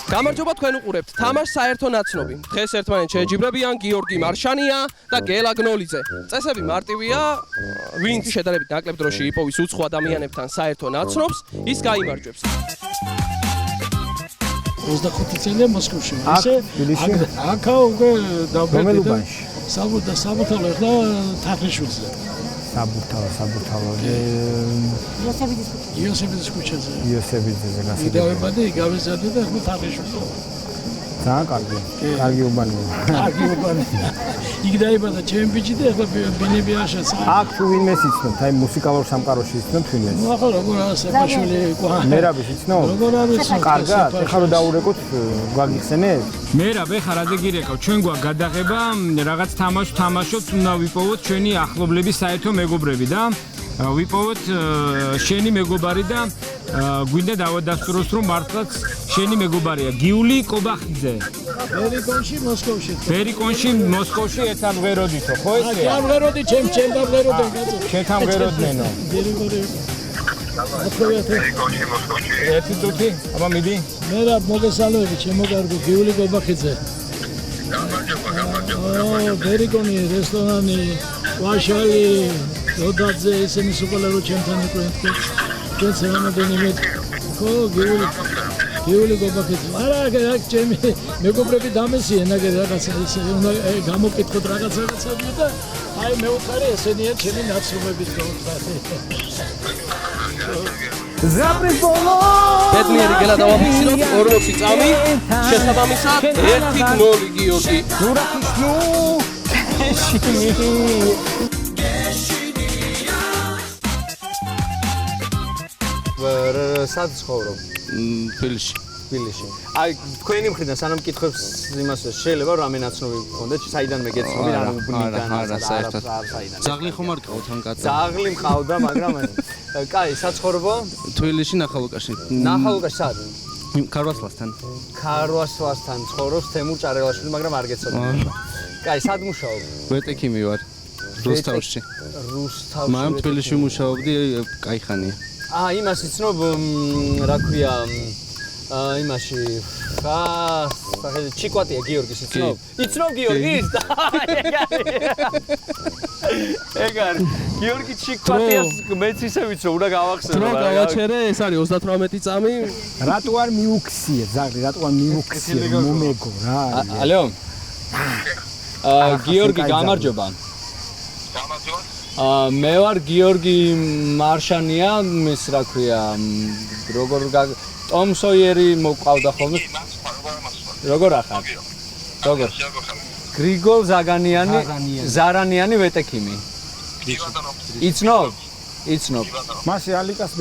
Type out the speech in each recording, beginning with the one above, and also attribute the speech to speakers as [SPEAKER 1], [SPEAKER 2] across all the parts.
[SPEAKER 1] გამარჯობა თქვენ უყურებთ თამაშ საერთო ნაცნობი. დღეს ერთმანეთს შეეჯიბრებიან გიორგი მარშანია და გელა გნოლიძე. წესები მარტივია, ვინც შედარებით ნაკლებ დროში იპოვის უცხო ადამიანებთან საერთო ნაცნობს, ის გაიმარჯვებს.
[SPEAKER 2] 25 წელია მოსკოვში. ისე აქა უკვე დავბერდი. საბურთალო ახლა თათრიშვილზე. საბურთალო. იოსებიძის ქუჩაზე. იოსებიძეზე გასაგებია. იდავებადი გავეზარდი და ახლა თათრიშვილზე. ძალიან კარგი. კარგი უბანია. კარგი უბანია. იქ დაიბადა ჩემი ბიჭი და ახლა ბინები აღშეც.
[SPEAKER 3] აქ თუ ვინმეს იცნობთ, აი მუსიკალურ სამყაროში იცნობთ ვინმეს?
[SPEAKER 2] ნუ ახლა როგორ არის საფაშვილი ყვა.
[SPEAKER 3] მერაბის იცნობ?
[SPEAKER 2] როგორ არის?
[SPEAKER 3] კარგად, ეხლა რომ დაურეკოთ, გვაგიხსენეთ?
[SPEAKER 4] მერაბ, ეხლა რაზე გირეკავ, ჩვენ გვაქვს გადაღება, რაღაც თამაშს თამაშობთ, უნდა ვიპოვოთ ჩვენი ახლობლების საერთო მეგობრები და ვიპოვოთ შენი მეგობარი და გვინდა დავადასტუროს რომ მართლაც შენი მეგობარია გიული კობახიძე.
[SPEAKER 2] ბერიკონში მოსკოვში.
[SPEAKER 4] ბერიკონში მოსკოვში ერთად ვეროდითო, ხო ესეა?
[SPEAKER 2] ამ ვეროდი ჩემ დავეროდენ კაცო.
[SPEAKER 4] შენთან ვეროდნენო.
[SPEAKER 2] ბერიკონში
[SPEAKER 4] მოსკოვში. ერთი წუთი, აბა მიდი.
[SPEAKER 2] მერაბ მოგესალმები ჩემო კარგო გიული კობახიძე. გამარჯობა. ბერიკონი რესტორანი, ვაშალი როდაძე ისინი სულ რო ჩემთან იყვნენ თქვენს რამოდენიმე ხო გიული გობახიძე არა ჩემი მეგობრები დამესიენ აგერ რაღაცა ისე უნდა გამოკითხოთ რაღაცები და აი მეუთხარი ესენია ჩემი ნაცნობების გაუთხარი
[SPEAKER 3] ზაპრის ბოლო
[SPEAKER 1] ბედნიერი გელა დავაფიქსიროთ 40 წამი შესაბამისად 1-0 გიორგი
[SPEAKER 3] ნურახიშნუ სად ცხოვრობ? თბილისში. აი, თქვენი მხრიდან სანამ მკითხებს იმას შეიძლება რამე ნაცნობი გქონდეთ, საიდან მეგეცნობი, ანუ უბნიდან,
[SPEAKER 1] საერთოდ. ძაღლი ხომ არ ყავთ ან კაცი?
[SPEAKER 3] ძაღლი მყავდა, მაგრამ კაი, სად ცხოვრობ?
[SPEAKER 1] თბილისში ნახალუკაში.
[SPEAKER 3] ნახალუკაში სად?
[SPEAKER 1] ქარვასლასთან.
[SPEAKER 3] ქარვასლასთან ცხოვრობს თემურ ჭარელაშვილი, მაგრამ არ გეცოდი. კაი, სად მუშაობ?
[SPEAKER 1] ვეტექიმი ვარ. რუსთავში.
[SPEAKER 3] რუსთავში.
[SPEAKER 1] მაგრამ თბილისში მუშაობდი, კაი ხანია.
[SPEAKER 3] იმას იცნობ, რა ქვია, იმაში ჩიკვატია გიორგის იცნობ? იცნობ გიორგის? ეგ არის. გიორგი ჩიკვატიას მეც ისე ვიცო, უნდა გავახსენო.
[SPEAKER 1] დრო გავაჩერე, ეს არის 38 წამი.
[SPEAKER 3] რატო არ მიუქციე, ზაღლი, რატო არ მიუქციე, მომეგო რა.
[SPEAKER 4] ალო. გიორგი გამარჯობა.
[SPEAKER 5] გამარჯობა.
[SPEAKER 4] მე ვარ გიორგი მარშანია, მის რა ქვია, როგორ ტომ სოიერი მოყავდა ხოლმე. როგორ ახარ? როგორ? გრიგოლ ზარანიანი ვეტექიმი. იცნობ?
[SPEAKER 3] მასე ალიკას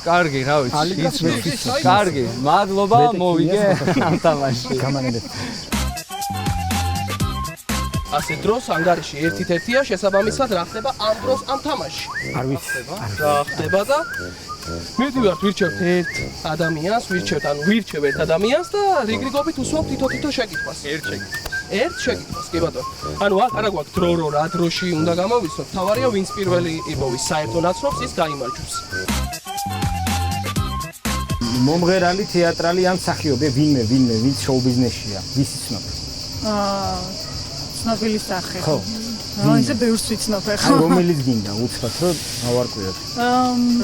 [SPEAKER 4] კარგი, რა ვიცი, იცნობ. კარგი, მადლობა, მოვიგე ამ თამაში.
[SPEAKER 3] გამანებთ.
[SPEAKER 1] ასე დროს ანგარიში ერთ-ერთია შესაბამისად რა ხდება ამ დროს ამ თამაშში.
[SPEAKER 3] არ ვიცი.
[SPEAKER 1] რა ხდება და მივდივართ ვირჩევთ ერთ ადამიანს, ვირჩევ ერთ ადამიანს და რიგრიგობით უსვამთ თითო შეკითხვას. ერთ შეკითხვას, კი ბატონო. ანუ არა გვაქვს დრო რა დროში უნდა გამოვიცნოთ. თავარია ვინც პირველი იპოვის საერთო ნაცნობს, ის გაიმარჯვებს.
[SPEAKER 3] მომღერალი, თეატრალი ან მსახიობი ვინმე, ვინც შოუ ბიზნესშია, ვის იცნობ?
[SPEAKER 6] ცნობილი სახე.
[SPEAKER 3] ხო.
[SPEAKER 6] ისე ბევრს ვიცნობ ახლა.
[SPEAKER 3] აი რომელიც გინდა უცბად რომ ავარკვიოთ.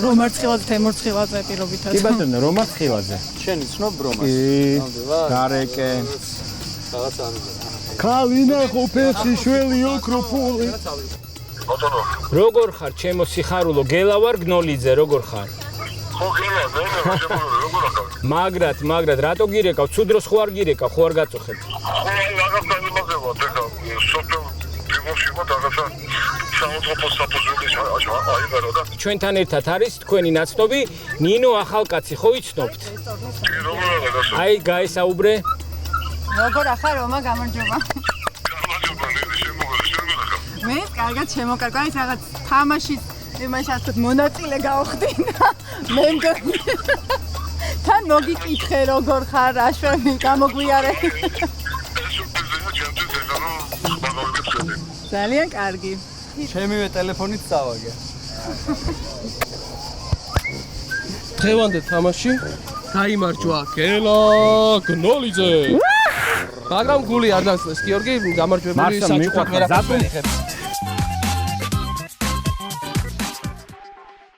[SPEAKER 6] რომარ ცხილაძე, თემურ ცხილაძე პირობითად.
[SPEAKER 3] კი ბატონო, რომარ ცხილაძე.
[SPEAKER 4] შენ იცნობ რომას?
[SPEAKER 3] გარეკე.
[SPEAKER 4] რაღაცა
[SPEAKER 3] ქალინა ხופეცი შველი ოქროპული.
[SPEAKER 5] ბატონო.
[SPEAKER 4] როგორ ხარ ჩემო სიხარულო? გელა ვარ გნოლიძე, როგორ ხარ?
[SPEAKER 5] ხო გელა, როგორ ახარ?
[SPEAKER 4] მაგრად, რატო გირეკავ? ცუდ დროს ხო არ გირეკავ, ხო არ გაწუხებ?
[SPEAKER 5] ხო, რაღაცა იმაზევა, ეხლა სოფელ ფიგურში ვარ, რაღაცა სამოწოფოს აიღარო და
[SPEAKER 4] ჩვენთან ერთად არის თქვენი ნაცნობი ნინო ახალკაცი, ხო იცნობთ?
[SPEAKER 5] კი, როგორ აღარ?
[SPEAKER 4] აი, გაესაუბრე.
[SPEAKER 6] როგორ ახარ, ომა გამარჯობა.
[SPEAKER 5] გამარჯობა, შეგმოგდა.
[SPEAKER 6] მე კარგად შემოკარგა, ის რაღაც თამაშის იმაში ასე მონაწილე გავხდინა. მე მგონი თან მოგიკითხე როგორ ხარ, აშვენი გამოგვიარე. ძალიან კარგი.
[SPEAKER 4] ჩემივე ტელეფონით წავაგე.
[SPEAKER 1] დღევანდელ თამაში გაიმარჯვა გელა გნოლიძე. მაგრამ გული არ დასწრეს გიორგი გამარჯვებული საჩუქრად ვერაფერს ვერ იღებს.